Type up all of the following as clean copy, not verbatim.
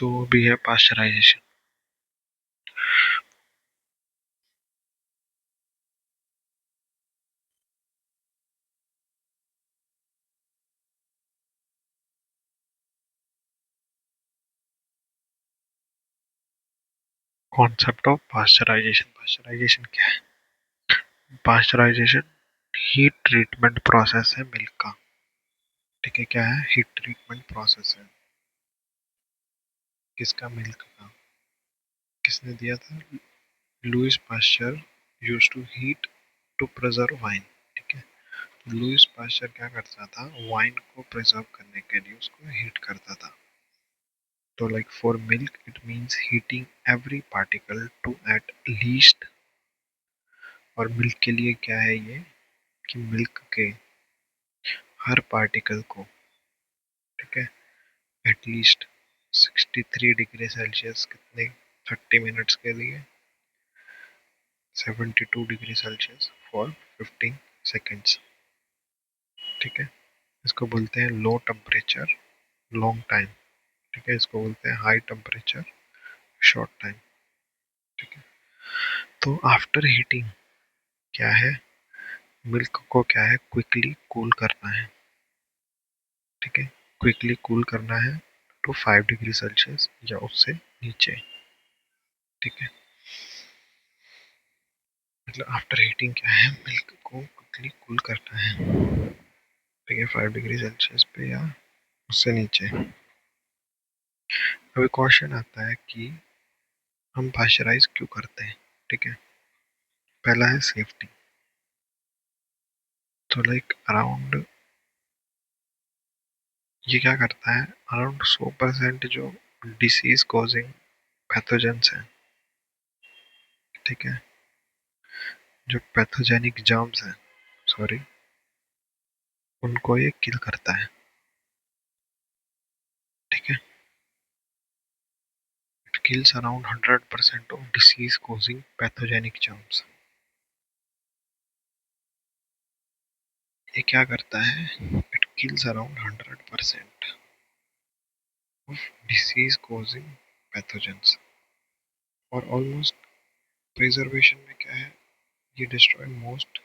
तो वो भी है pasteurisation. Concept of pasteurisation, pasteurisation क्या है? पाश्चराइजेशन हीट ट्रीटमेंट प्रोसेस है मिल्क का। ठीक है, क्या है? हीट ट्रीटमेंट प्रोसेस है। किसका? मिल्क का। किसने दिया था? Louis Pasteur use to heat to preserve wine. ठीक है, लुइस पाश्चर क्या करता था? वाइन को प्रिजर्व करने के लिए उसको हीट करता था। तो like for milk it means heating every particle to at least. और मिल्क के लिए क्या है ये, कि मिल्क के हर पार्टिकल को, ठीक है, एटलीस्ट 63 डिग्री सेल्सियस कितने 30 मिनट्स के लिए, 72 डिग्री सेल्सियस फॉर 15 सेकेंड्स। ठीक है, इसको बोलते हैं लो टेम्परेचर लॉन्ग टाइम। ठीक है, इसको बोलते हैं हाई टेम्परेचर शॉर्ट टाइम। ठीक है, तो आफ्टर हीटिंग क्या है, मिल्क को क्या है, क्विकली कूल करना है। ठीक है, क्विकली कूल करना है टू 5 डिग्री सेल्सियस या उससे नीचे। ठीक है, मतलब आफ्टर हीटिंग क्या है, मिल्क को क्विकली कूल करना है। ठीक है, 5 डिग्री सेल्सियस पे या उससे नीचे। अभी क्वेश्चन आता है कि हम पाश्चराइज क्यों करते हैं? ठीक है, पहला है सेफ्टी। तो लाइक अराउंड, ये क्या करता है, अराउंड 100% जो डिसीज कॉजिंग पैथोजेंस हैं, ठीक है, जो पैथोजेनिक जर्म्स हैं, सॉरी, उनको ये किल करता है। ठीक है, it kills around 100% of disease causing pathogenic germs. ये क्या करता है, it kills around 100% of disease causing pathogens. और ऑलमोस्ट प्रिजर्वेशन में क्या है, ये destroy most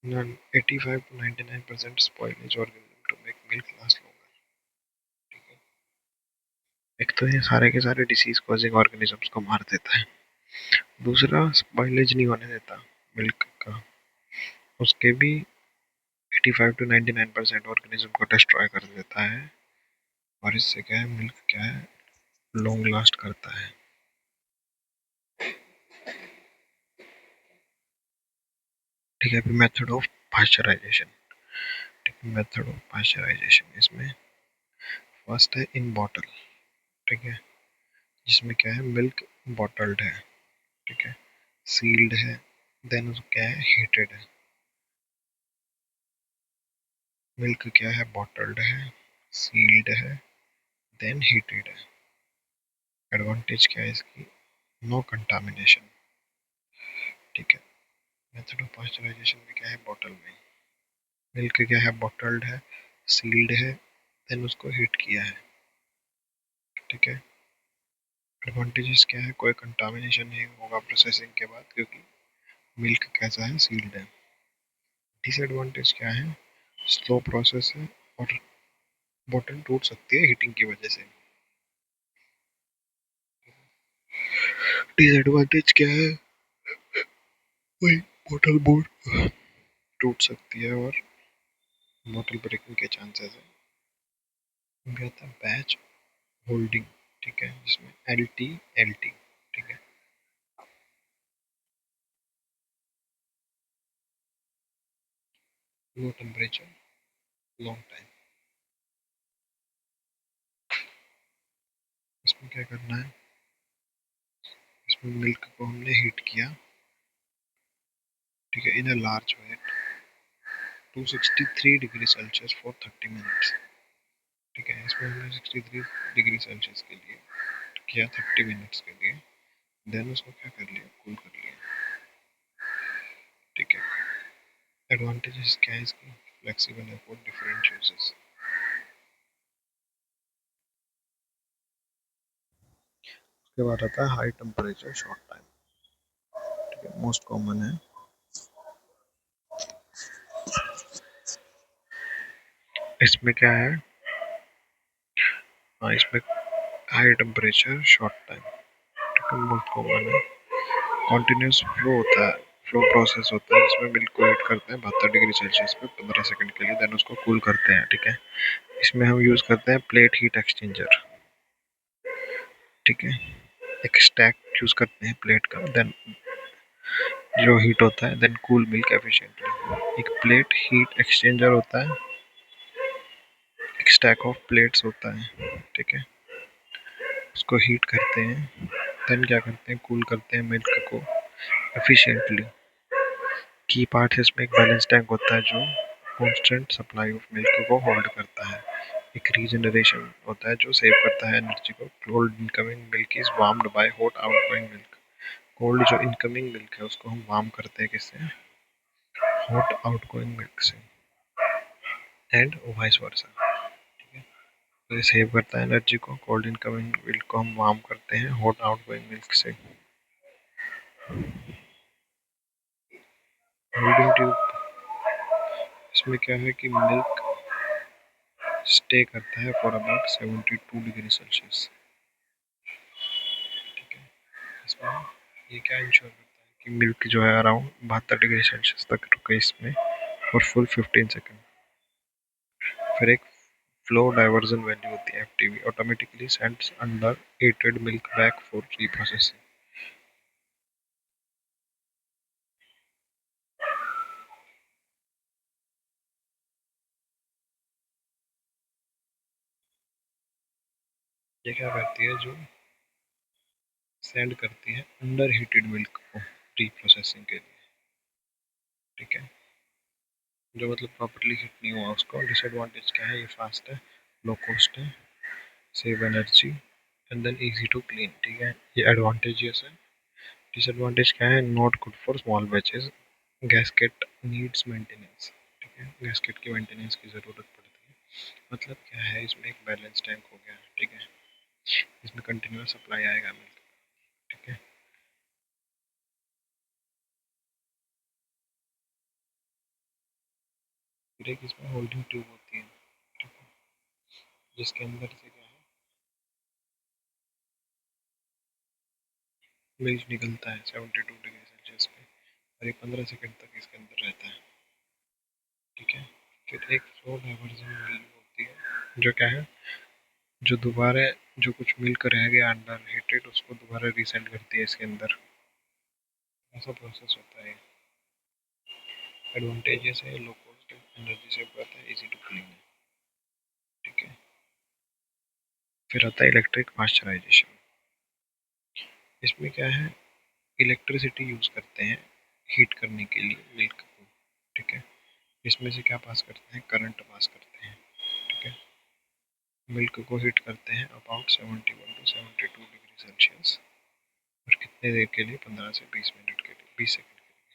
85 to 99% spoilage organism to make milk last longer। ठीक है, एक तो ये सारे के सारे डिसीज कॉजिंग ऑर्गेनिजम्स को मार देता है, दूसरा स्पॉइलेज नहीं होने देता मिल्क का, उसके भी 85 to 99% ऑर्गेनिज्म को डिस्ट्रॉय कर देता है। और इससे क्या है, मिल्क क्या है, लॉन्ग लास्ट करता है। ठीक है, अभी मेथड ऑफ पाश्चराइजेशन। ठीक है, मेथड ऑफ पाश्चराइजेशन इसमें फर्स्ट है इन बॉटल। ठीक है, जिसमें क्या है, मिल्क बॉटल्ड है, ठीक है, सील्ड है, देन उसको क्या है, हीटेड है। मिल्क क्या है, बॉटल्ड है, सील्ड है, देन हीटेड है। एडवांटेज क्या है इसकी, नो कंटामिनेशन। ठीक है, मेथड ऑफ पाश्चराइजेशन में क्या है, बॉटल में मिल्क क्या है, बॉटल्ड है, सील्ड है, देन उसको हीट किया है। ठीक है, एडवांटेजेस क्या है, कोई कंटामिनेशन नहीं होगा प्रोसेसिंग के बाद क्योंकि मिल्क कैसा है, सील्ड है। डिसएडवांटेज क्या है, स्लो प्रोसेस है और बॉटल टूट सकती है हीटिंग की वजह से। डिसएडवांटेज क्या है, वही बॉटल बोर्ड टूट सकती है और बॉटल ब्रेकिंग के चांसेस है। फिर आता है बैच होल्डिंग। ठीक है, जिसमें एल टी एल टी, ठीक है, लो टेम्परेचर लॉन्ग टाइम। इसमें क्या करना है, इसमें मिल्क को हमने हीट किया, ठीक है, in a large vat 263 degree Celsius for 30 minutes. ठीक है, इसमें हमने 63 डिग्री सेल्सियस के लिए किया 30 मिनट्स के लिए, देन उसको क्या कर लिया, कूल कर लिया। ठीक है, एडवांटेजेस क्या है इसकी, फ्लेक्सिबल है फॉर डिफरेंट यूजेस। उसके बाद आता है हाई टेम्परेचर शॉर्ट टाइम, ठीक है, मोस्ट कॉमन है। इसमें क्या है, हाँ इसमें हाई टेम्परेचर शॉर्ट टाइम, ठीक है, मोस्ट कॉमन है। कॉन्टिन्यूस फ्लो होता है, फ्लो प्रोसेस होता है जिसमें मिल्क को हीट करते हैं 72 डिग्री सेल्सियस पे 15 सेकंड के लिए, देन उसको कूल करते हैं, ठीक है। इसमें हम यूज करते हैं प्लेट हीट एक्सचेंजर, ठीक है, एक स्टैक यूज करते हैं प्लेट का, देन जो हीट होता है देन कूल मिल्क एफिशिएंटली। एक प्लेट हीट एक्सचेंजर होता है, एक स्टैक ऑफ प्लेट्स होता है, ठीक है, उसको हीट करते हैं, देन क्या करते हैं, कूल करते हैं मिल्क को एफिशिएंटली। की पार्ट है इसमें एक बैलेंस टैंक होता है जो कांस्टेंट सप्लाई ऑफ मिल्क को होल्ड करता है। एक रीजनरेशन होता है जो सेव करता है एनर्जी को। Cold incoming milk is warmed by hot outgoing milk. Cold जो इनकमिंग मिल्क है उसको हम वार्म करते हैं किससे, हॉट आउटगोइंग मिल्क से, एंड वाइस वर्सा। तो ये सेव करता है एनर्जी को, कोल्ड इनकमिंग मिल्क को हम वार्म करते हैं हॉट आउटगोइंग मिल्क से। होल्डिंग ट्यूब, इसमें क्या है कि मिल्क स्टे करता है फॉर अबाउट 72 डिग्री सेल्सियस, ठीक है। इसमें ये क्या इंश्योर करता है कि मिल्क जो है अराउंड 72 डिग्री सेल्सियस तक रुके इसमें और फुल 15 सेकंड। फिर एक फ्लो डाइवर्जन वैल्यू होती है FTV, automatically sends under hated milk back for reprocessing. ये क्या करती है, जो सेंड करती है अंडर हीटेड मिल्क को रीप्रोसेसिंग के लिए, ठीक है, जो मतलब प्रॉपर्ली हीट नहीं हुआ उसको। डिसएडवांटेज क्या है, ये फास्ट है, लो कॉस्ट है, save energy and then easy to clean, ठीक है, ये एडवांटेजेस है। डिसएडवांटेज क्या है, not good for small batches, gasket needs maintenance, ठीक है, गैसकेट की मेंटेनेंस की ज़रूरत पड़ती है। मतलब क्या है, इसमें एक बैलेंस टैंक हो गया, ठीक है, इसमें कंटिन्यूस सप्लाई आएगा मिल्क, ठीक है। फिर एक इसमें होल्डिंग ट्यूब होती है, ठीक है, जिसके अंदर से क्या है, मिल्क निकलता है 72 डिग्री सेल्सियस पे और ये 15 सेकंड तक इसके अंदर रहता है, ठीक है। फिर एक फ्लो डाइवर्जन वैल्यू होती है जो क्या है, जो दोबारा जो कुछ मिल्क रह गया अंडर हीटेड उसको दोबारा रीसेंड करती है इसके अंदर, ऐसा प्रोसेस होता है। एडवांटेजेस है, लो कॉस्ट, एनर्जी सेव करता है, इजी टू क्लीन, ठीक है। फिर आता है इलेक्ट्रिक पास्चराइजेशन। इसमें क्या है, इलेक्ट्रिसिटी यूज करते हैं हीट करने के लिए मिल्क को, ठीक है। इसमें से क्या पास करते हैं, करंट पास करते हैं, ठीक है, मिल्क को हीट करते हैं अबाउट 71 to 72 डिग्री सेल्सियस और कितने देर के लिए, 15 से 20 मिनट के लिए, 20 सेकंड के लिए।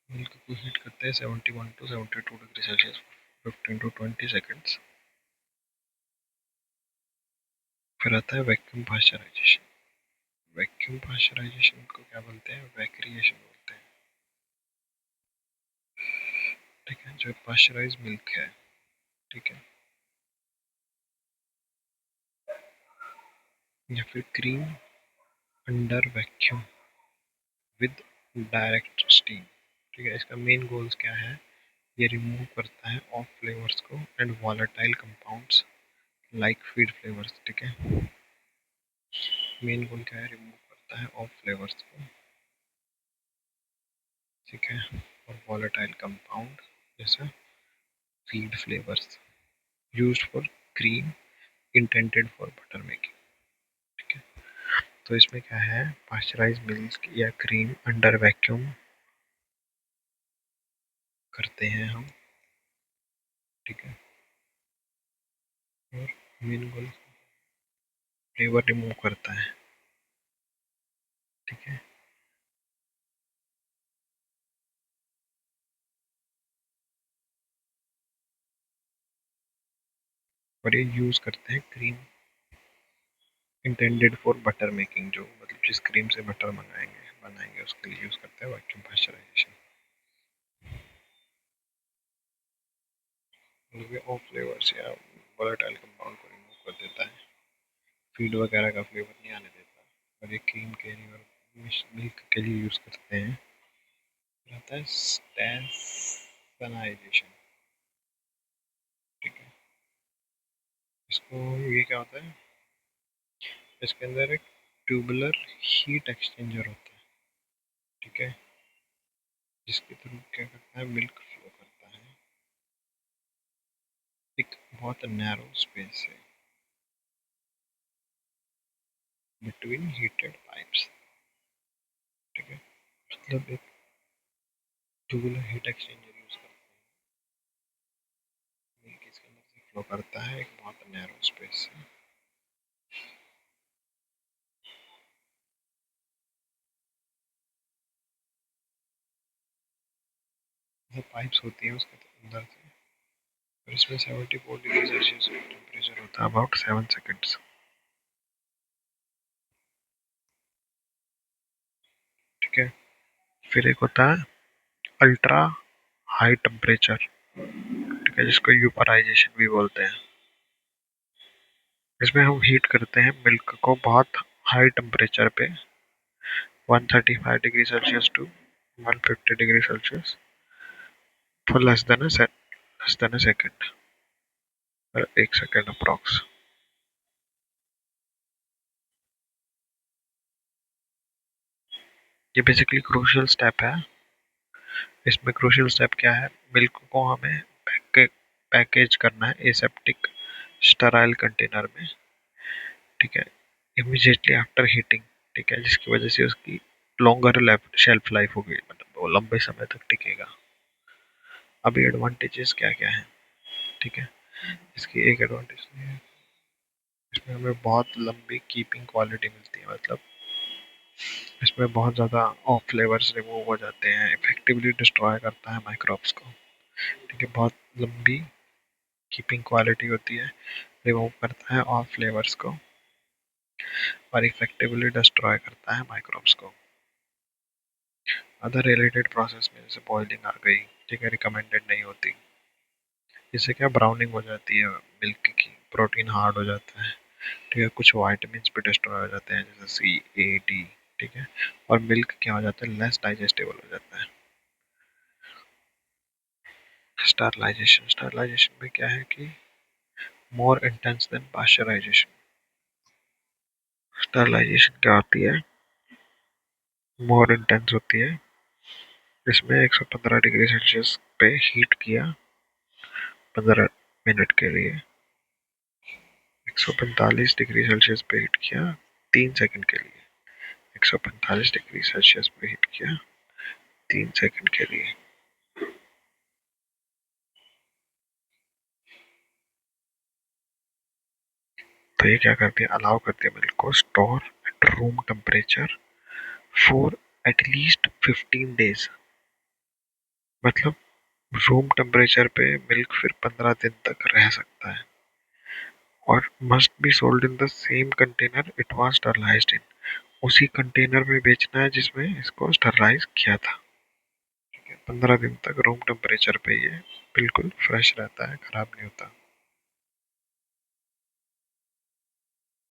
मिल्क को हीट करते हैं 71 to 72 degree Celsius 15 to 20 seconds. फिर आता है वैक्यूम पास्चराइजेशन। वैक्यूम पास्चराइजेशन को क्या बोलते हैं, वैक्रिएशन बोलते हैं, ठीक है, जो पास्चराइज मिल्क है, ठीक है, या फिर cream under vacuum with direct steam, ठीक है। इसका मेन गोल्स क्या है, ये रिमूव करता है ऑफ फ्लेवर्स को and volatile compounds like feed flavours, ठीक है। मेन गोल क्या है, रिमूव करता है ऑफ फ्लेवर्स को, ठीक है, और वॉलेटाइल कंपाउंड जैसे feed flavours used for cream intended for butter making, ठीक है। तो इसमें क्या है, पास्चराइज मिल्क या क्रीम अंडर वैक्यूम करते हैं हम, ठीक है, और मेन गोल फ्लेवर रिमूव करता है, ठीक है। और ये यूज करते हैं cream intended for butter making, जो मतलब जिस क्रीम से बटर मंगाएंगे बनाएंगे उसके लिए यूज करते हैं वैक्यूम पास्चराइजेशन। मतलब ऑफ फ्लेवर्स या वोलेटाइल कंपाउंड को रिमूव कर देता है, फीड वगैरह का फ्लेवर नहीं आने देता, और ये क्रीम के लिए और मिल्क के लिए यूज करते हैं। फिर आता है स्टैशनाइजेशन। ठीक है, इसको ये क्या होता है, इसके अंदर एक ट्यूबुलर हीट एक्सचेंजर होता है। ठीक है, जिसके थ्रू क्या करता है, मिल्क फ्लो करता है एक बहुत नैरो स्पेस से बिटवीन हीटेड पाइप्स। ठीक है, मतलब एक ट्यूबुलर हीट एक्सचेंजर यूज करते हैं, मिल्क इसके अंदर से फ्लो करता है एक बहुत नैरो स्पेस से। जो पाइप्स होती हैं उसके अंदर से, और इसमें 74 डिग्री सेल्सियस टेम्परेचर होता है, अबाउट 7 सेकेंड्स। ठीक है, फिर एक होता है अल्ट्रा हाई टेम्परेचर। ठीक है, जिसको यूपराइजेशन भी बोलते हैं। इसमें हम हीट करते हैं मिल्क को बहुत हाई टेम्परेचर पे, 135 degree celsius to 150 degree Celsius for less than a second, और 1 सेकेंड अप्रॉक्स। ये बेसिकली क्रूशियल स्टेप है। इसमें क्रूशियल स्टेप क्या है, मिल्क को हमें पैकेज करना है एसेप्टिक स्टराइल कंटेनर में। ठीक है, इमीडिएटली आफ्टर हीटिंग। ठीक है, जिसकी वजह से उसकी लॉन्गर शेल्फ लाइफ होगी, मतलब वो लंबे समय तक टिकेगा। अभी एडवांटेजेस क्या क्या है। ठीक है, इसकी एक एडवांटेज है, इसमें हमें बहुत लंबी कीपिंग क्वालिटी मिलती है, मतलब इसमें बहुत ज़्यादा ऑफ फ्लेवर्स रिमूव हो जाते हैं, इफेक्टिवली डिस्ट्रॉय करता है माइक्रोब्स को। ठीक है, बहुत लंबी कीपिंग क्वालिटी होती है, रिमूव करता है ऑफ फ्लेवर्स को और इफेक्टिवली डिस्ट्रॉय करता है माइक्रोब्स को। अदर रिलेटेड प्रोसेस में जैसे बॉइलिंग आ गई, ठीक है, रिकमेंडेड नहीं होती। इससे क्या ब्राउनिंग हो जाती है मिल्क की, प्रोटीन हार्ड हो जाता है। ठीक है, कुछ वाइटामिन भी डिस्ट्रॉय हो जाते हैं जैसे C, A, D। ठीक है, और मिल्क क्या हो जाता है, लेस डाइजेस्टेबल हो जाता है। स्टरलाइजेशन, स्टरलाइजेशन में क्या है कि more intense than pasteurization. Sterilization क्या होती है, मोर इंटेंस होती है। इसमें 115 डिग्री सेल्सियस पे हीट किया 15 मिनट के लिए, 145 डिग्री सेल्सियस पे हीट किया 3 सेकंड के लिए, 145 डिग्री सेल्सियस पे हीट किया 3 सेकंड के लिए। तो ये क्या करती है, अलाउ करती है मिल्क को store at room temperature for at least 15 days. मतलब रूम टेम्परेचर पे मिल्क फिर 15 दिन तक रह सकता है, और must be sold in the same container it was sterilized in. उसी कंटेनर में बेचना है जिसमें इसको स्टरलाइज किया था। ठीक है, 15 दिन तक रूम टेम्परेचर पे ये बिल्कुल फ्रेश रहता है, खराब नहीं होता।